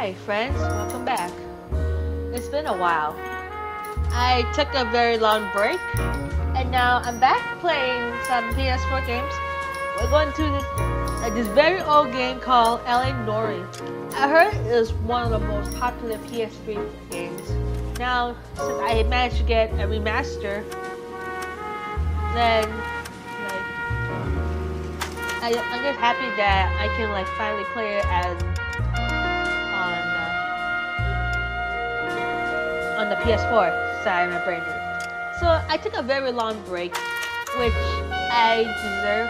Hi friends, welcome back. It's been a while. I took a very long break and now I'm back playing some PS4 games. We're going to this very old game called Noire. I heard it is one of the most popular PS3 games. Now, since I managed to get a remaster, then I'm just happy that I can finally play it on the PS4. Sorry, my brain did. So I took a very long break, which I deserve.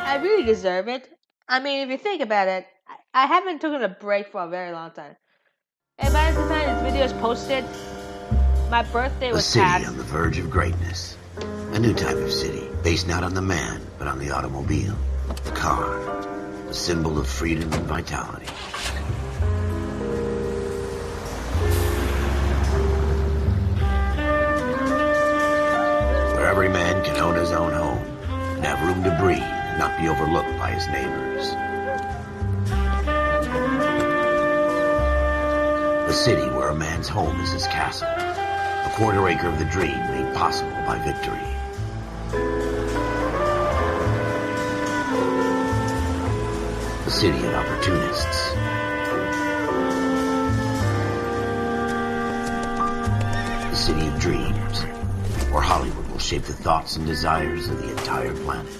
I really deserve it. I mean, if you think about it, I haven't taken a break for a very long time. And by the time this video is posted, my birthday was A past. city on the verge of greatness. A new type of city, based not on the man, but on the automobile. The car. The symbol of freedom and vitality. Where every man can own his own home, and have room to breathe, and not be overlooked by his neighbors. A city where a man's home is his castle. A quarter acre of the dream made possible by victory. A city of opportunists. A city of dreams, where Hollywood will shape the thoughts and desires of the entire planet.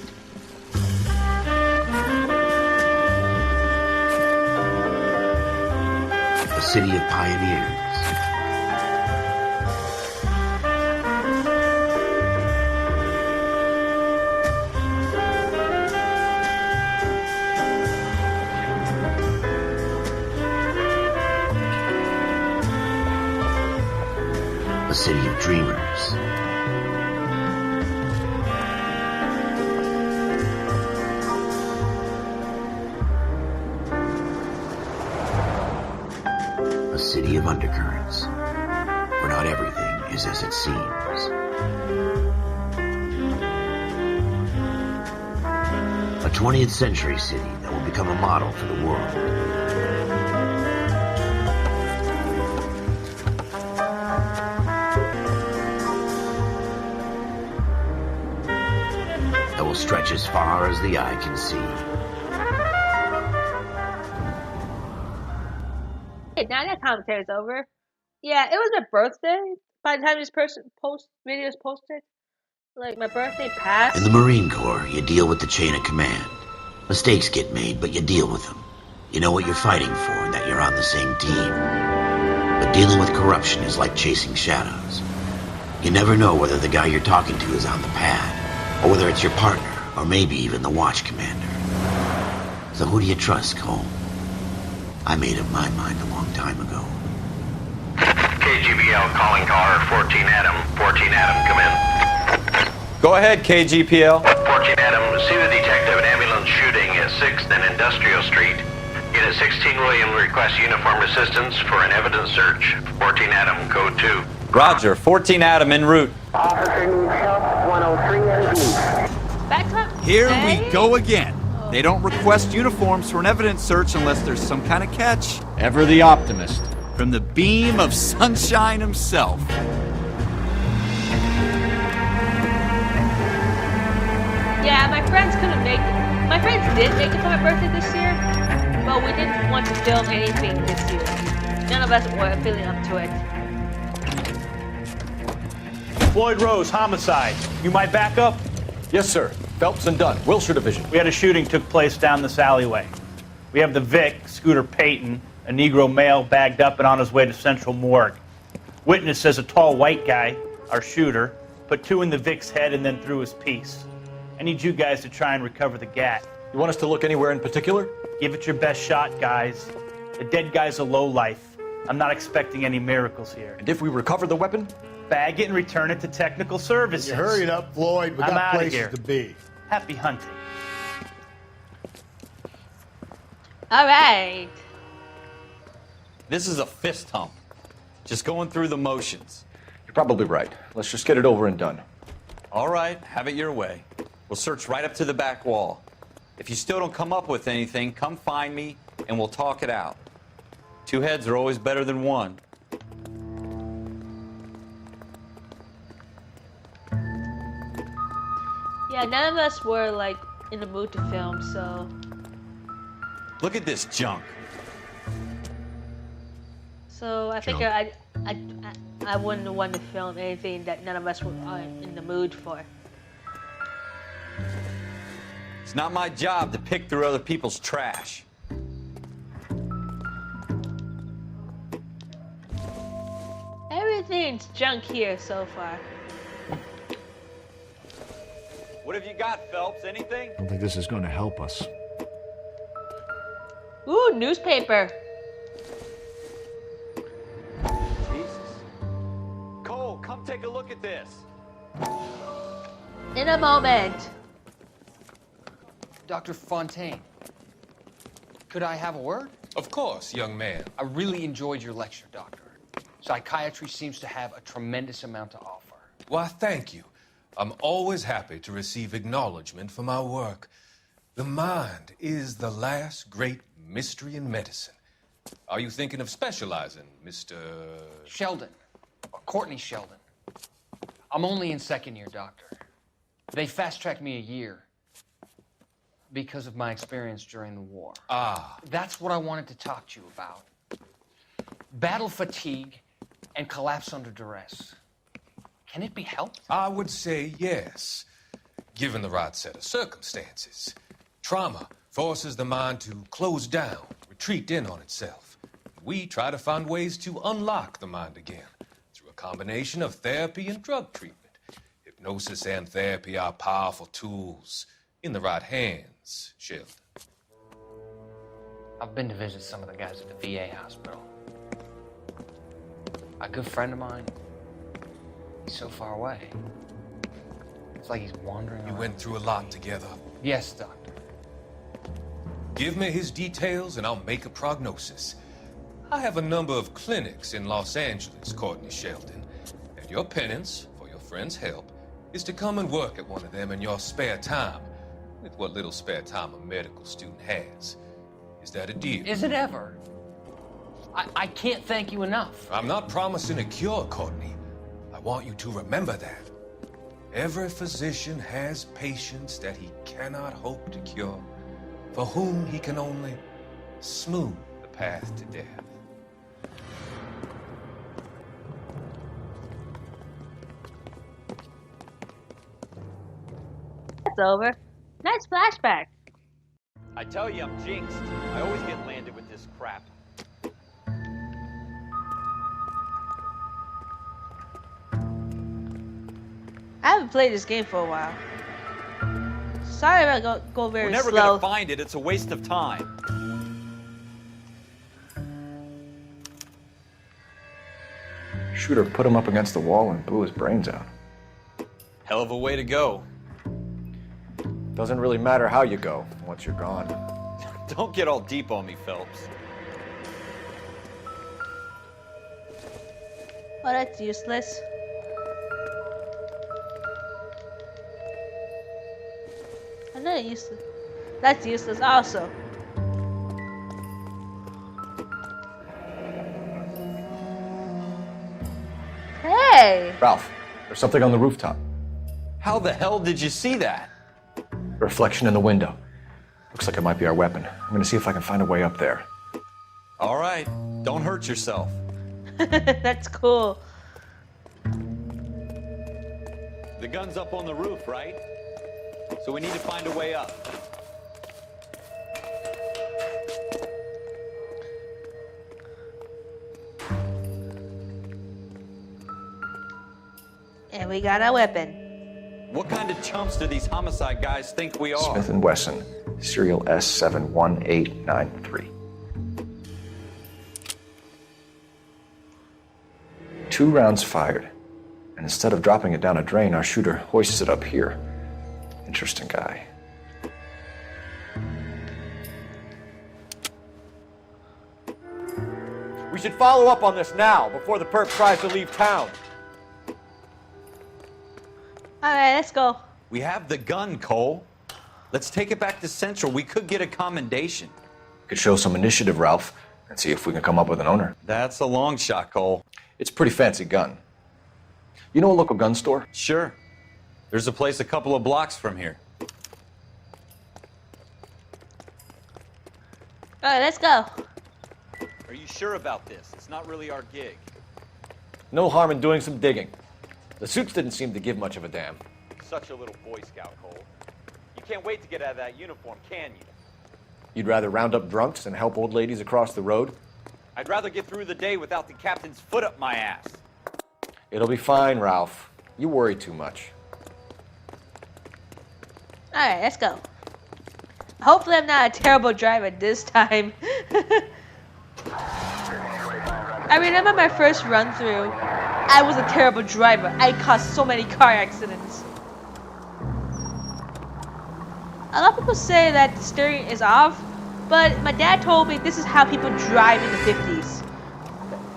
A city of pioneers. A city of dreamers. A city of undercurrents, where not everything is as it seems. A 20th century city that will become a model for the world. That will stretch as far as the eye can see. Now that commentary's over. Yeah, it was my birthday by the time this video is posted. My birthday passed. In the Marine Corps, you deal with the chain of command. Mistakes get made, but you deal with them. You know what you're fighting for and that you're on the same team. But dealing with corruption is like chasing shadows. You never know whether the guy you're talking to is on the pad, or whether it's your partner, or maybe even the watch commander. So who do you trust, Cole? I made up my mind a long time ago. KGBL calling car 14 Adam. 14 Adam, come in. Go ahead, KGPL. 14 Adam, see the detective and ambulance shooting at 6th and Industrial Street. Unit 16 William requests uniformed assistance for an evidence search. 14 Adam, code 2. Roger, 14 Adam en route. Officer needs help, 103 NV. Back up. Here we go again. They don't request uniforms for an evidence search unless there's some kind of catch. Ever the optimist. From the beam of sunshine himself. Yeah, my friends couldn't make it. My friends did make it for my birthday this year, but we didn't want to film anything this year. None of us were feeling up to it. Floyd Rose, homicide. You might back up? Yes, sir. Phelps and Dunn, Wilshire Division. We had a shooting took place down this alleyway. We have the Vic, Scooter Payton, a Negro male bagged up and on his way to Central Morgue. Witness says a tall white guy, our shooter, put 2 in the Vic's head and then threw his piece. I need you guys to try and recover the gat. You want us to look anywhere in particular? Give it your best shot, guys. The dead guy's a lowlife. I'm not expecting any miracles here. And if we recover the weapon? Bag it and return it to technical services. You hurry it up, Floyd. We I'm got outta places here. to be. Happy hunting. All right. This is a fist hump. Just going through the motions. You're probably right. Let's just get it over and done. All right, have it your way. We'll search right up to the back wall. If you still don't come up with anything, come find me and we'll talk it out. Two heads are always better than one. Yeah, none of us were like in the mood to film, so Look at this junk. I figure I wouldn't want to film anything that none of us were in the mood for. It's not my job to pick through other people's trash. Everything's junk here so far. What have you got, Phelps? Anything? I don't think this is going to help us. Ooh, newspaper. Jesus. Cole, come take a look at this. In a moment. Dr. Fontaine, could I have a word? Of course, young man. I really enjoyed your lecture, Doctor. Psychiatry seems to have a tremendous amount to offer. Why, thank you. I'm always happy to receive acknowledgement for my work. The mind is the last great mystery in medicine. Are you thinking of specializing, Mr. Sheldon, or Courtney Sheldon. I'm only in second year, Doctor. They fast-tracked me a year because of my experience during the war. Ah. That's what I wanted to talk to you about. Battle fatigue and collapse under duress. Can it be helped? I would say yes, given the right set of circumstances. Trauma forces the mind to close down, retreat in on itself. We try to find ways to unlock the mind again through a combination of therapy and drug treatment. Hypnosis and therapy are powerful tools in the right hands, Sheldon. I've been to visit some of the guys at the VA hospital. A good friend of mine, he's so far away. It's like he's wandering You around. went through a lot together. Yes, Doctor. Give me his details and I'll make a prognosis. I have a number of clinics in Los Angeles, Courtney Sheldon, and your penance, for your friend's help, is to come and work at one of them in your spare time, with what little spare time a medical student has. Is that a deal? Is it ever? I can't thank you enough. I'm not promising a cure, Courtney. I want you to remember that. Every physician has patients that he cannot hope to cure, for whom he can only smooth the path to death. That's over. Nice flashback. I tell you, I'm jinxed. I always get landed with this crap. I haven't played this game for a while. Sorry if I go very We're never slow. gonna find it. It's a waste of time. Shooter put him up against the wall and blew his brains out. Hell of a way to go. Doesn't really matter how you go once you're gone. Don't get all deep on me, Phelps. Oh, that's useless. Another useless. That's useless also. Hey! Ralph, there's something on the rooftop. How the hell did you see that? Reflection in the window. Looks like it might be our weapon. I'm gonna see if I can find a way up there. All right, don't hurt yourself. That's cool. The gun's up on the roof, right? So we need to find a way up. And we got a weapon. What kind of chumps do these homicide guys think we are? Smith & Wesson, serial S71893. 2 rounds fired. And instead of dropping it down a drain, our shooter hoists it up here. Interesting guy. We should follow up on this now, before the perp tries to leave town. Alright, let's go. We have the gun, Cole. Let's take it back to Central. We could get a commendation. Could show some initiative, Ralph, and see if we can come up with an owner. That's a long shot, Cole. It's a pretty fancy gun. You know a local gun store? Sure. There's a place a couple of blocks from here. Alright, let's go. Are you sure about this? It's not really our gig. No harm in doing some digging. The suits didn't seem to give much of a damn. Such a little Boy Scout, Cole. You can't wait to get out of that uniform, can you? You'd rather round up drunks and help old ladies across the road? I'd rather get through the day without the captain's foot up my ass. It'll be fine, Ralph. You worry too much. Alright, let's go. Hopefully I'm not a terrible driver this time. I remember my first run through. I was a terrible driver. I caused so many car accidents. A lot of people say that the steering is off, but my dad told me this is how people drive in the 50s.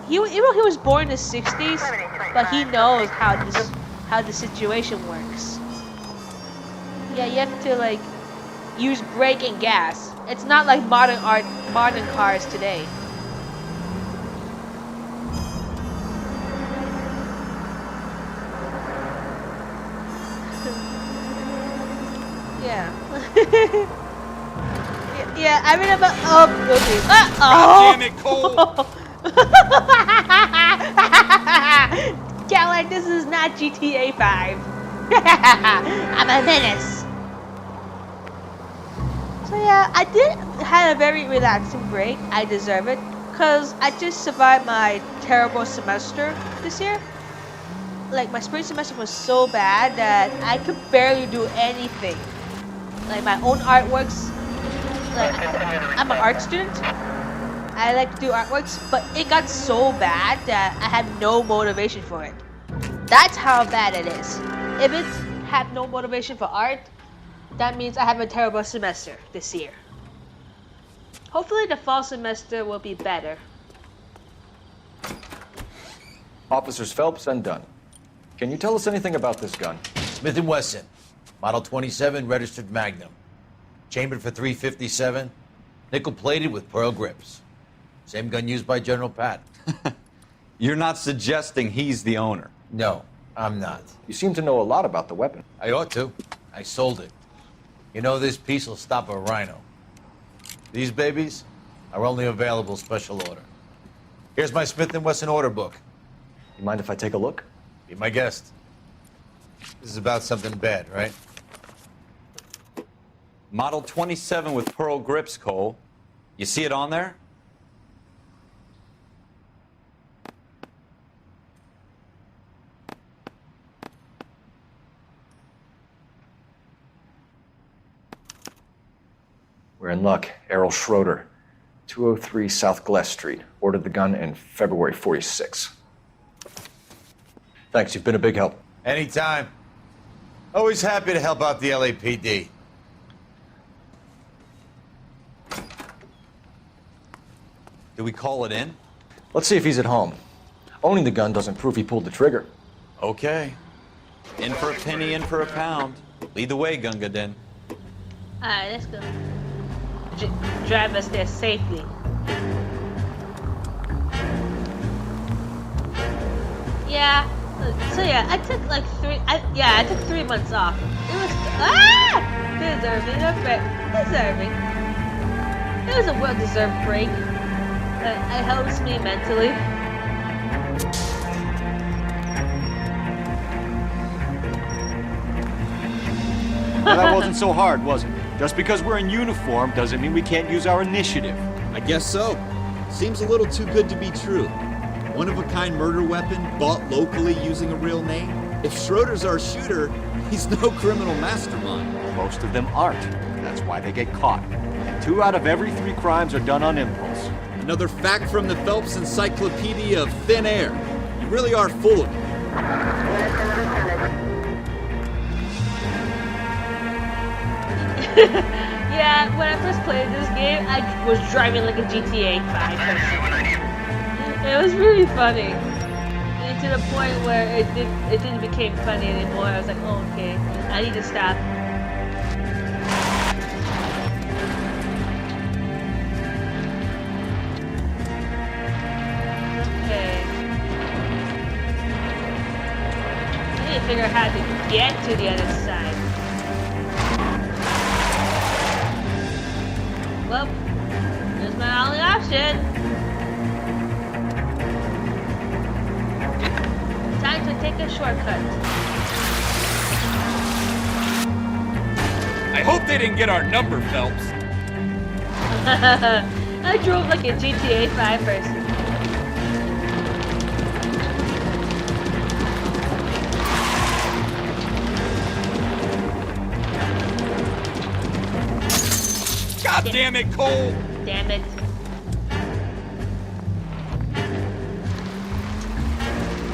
He was born in the 60s, but he knows how the situation works. Yeah, you have to like use brake and gas. It's not like modern cars today. Yeah. Yeah, I remember. Oh, okay. God damn it, Cole! Cadillac, this is not GTA 5. I'm a menace. So yeah, I did have a very relaxing break. I deserve it, cause I just survived my terrible semester this year. Like my spring semester was so bad that I could barely do anything. Like my own artworks. Like I'm an art student. I like to do artworks, but it got so bad that I had no motivation for it. That's how bad it is. If it had no motivation for art, that means I have a terrible semester this year. Hopefully the fall semester will be better. Officers Phelps and Dunn. Can you tell us anything about this gun? Smith & Wesson, Model 27, registered Magnum. Chambered for .357, nickel-plated with pearl grips. Same gun used by General Patton. You're not suggesting he's the owner? No, I'm not. You seem to know a lot about the weapon. I ought to. I sold it. You know, this piece will stop a rhino. These babies are only available special order. Here's my Smith & Wesson order book. You mind if I take a look? Be my guest. This is about something bad, right? Model 27 with pearl grips, Cole. You see it on there? We're in luck. Errol Schroeder, 203 South Glass Street. Ordered the gun in February '46. Thanks, you've been a big help. Anytime. Always happy to help out the LAPD. Do we call it in? Let's see if he's at home. Owning the gun doesn't prove he pulled the trigger. Okay. In for a penny, in for a pound. Lead the way, Gunga Din. Alright, let's go. Drive us there safely. Yeah. So yeah, I took like I took 3 months off. It was deserving, deserving. It was a well-deserved break. It helps me mentally. Well, that wasn't so hard, was it? Just because we're in uniform doesn't mean we can't use our initiative. I guess so. Seems a little too good to be true. One-of-a-kind murder weapon bought locally using a real name? If Schroeder's our shooter, he's no criminal mastermind. Most of them aren't. That's why they get caught. 2 out of every 3 crimes are done on impulse. Another fact from the Phelps Encyclopedia of Thin Air. You really are full of it. Yeah, when I first played this game, I was driving like a GTA 5 person. It was really funny. And to the point where it didn't become funny anymore. I was like, oh, okay, I need to stop. figure out how to get to the other side. Well, there's my only option. Time to take a shortcut. I hope they didn't get our number, Phelps. I drove like a GTA 5 person. God damn it, Cole! Damn it.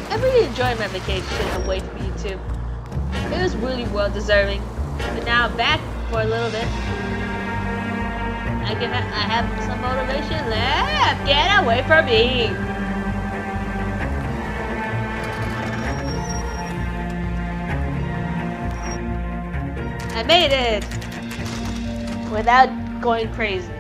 I really enjoyed my vacation away from YouTube. It was really well deserving. But now I'm back for a little bit. I have some motivation left. Get away from me. I made it without going crazy.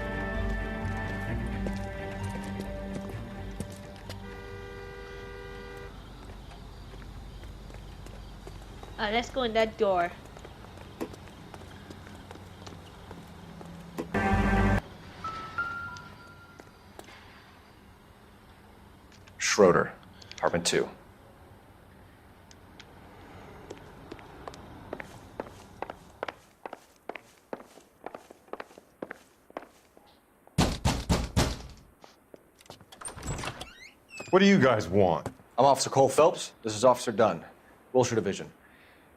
Let's go in that door. Schroeder, apartment 2. What do you guys want? I'm Officer Cole Phelps. This is Officer Dunn, Wilshire Division.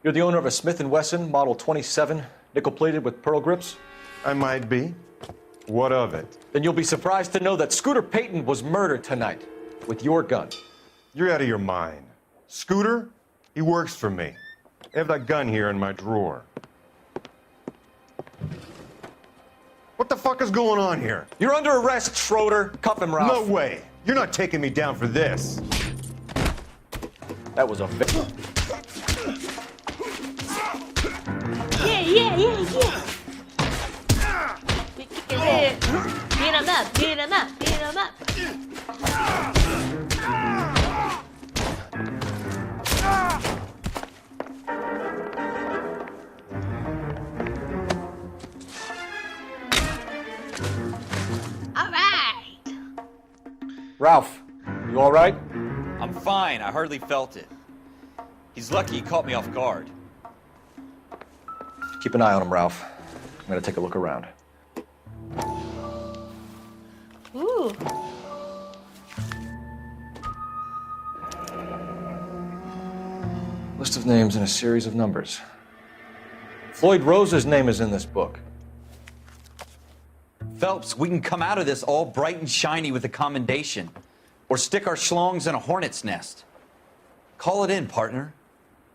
You're the owner of a Smith & Wesson Model 27, nickel-plated with pearl grips? I might be. What of it? Then you'll be surprised to know that Scooter Payton was murdered tonight with your gun. You're out of your mind. Scooter? He works for me. I have that gun here in my drawer. What the fuck is going on here? You're under arrest, Schroeder. Cuff him, Ralph. No way. You're not taking me down for this. That was a Yeah. We kick it. Beat him up. All right. Ralph, you all right? I'm fine. I hardly felt it. He's lucky he caught me off guard. Keep an eye on him, Ralph. I'm gonna take a look around. Ooh. List of names and a series of numbers. Floyd Rose's name is in this book. Phelps, we can come out of this all bright and shiny with a commendation. Or stick our schlongs in a hornet's nest. Call it in, partner.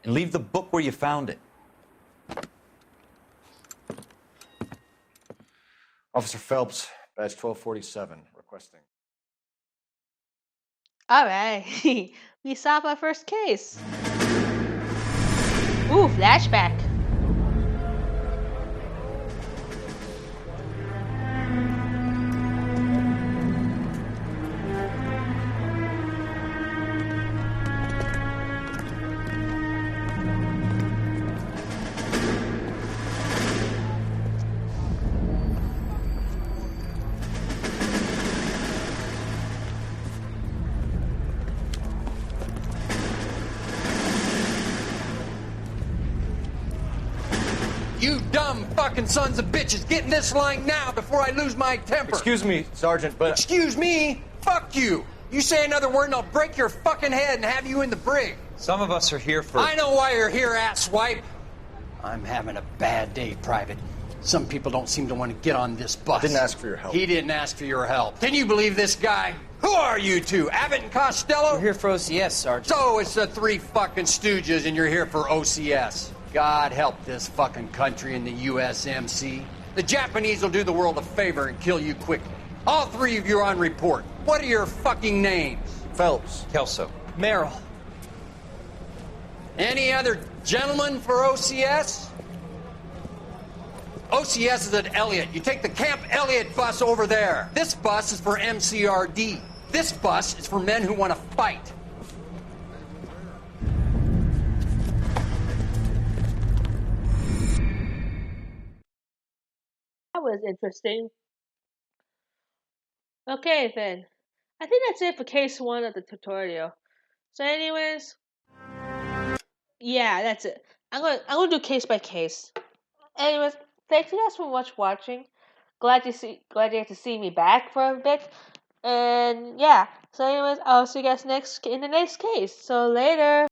And leave the book where you found it. Officer Phelps, badge 1247, requesting. All right. We solved our first case. Ooh, flashback. You dumb fucking sons of bitches, get in this line now before I lose my temper. Excuse me, Sergeant, but... Excuse me? Fuck you. You say another word and I'll break your fucking head and have you in the brig. Some of us are here for... I know why you're here, asswipe. I'm having a bad day, Private. Some people don't seem to want to get on this bus. I didn't ask for your help. He didn't ask for your help. Can you believe this guy? Who are you two? Abbott and Costello? We're here for OCS, Sergeant. So it's the three fucking stooges and you're here for OCS. God help this fucking country and the USMC. The Japanese will do the world a favor and kill you quickly. All three of you are on report. What are your fucking names? Phelps. Kelso. Merrill. Any other gentlemen for OCS? OCS is at Elliott. You take the Camp Elliott bus over there. This bus is for MCRD. This bus is for men who want to fight. was interesting. Okay, then. I think that's it for case 1 of the tutorial. So anyways, yeah, that's it. I'm gonna do case by case. Anyways, thank you guys for watching. Glad you get to see me back for a bit. And yeah, so anyways, I'll see you guys in the next case. So later.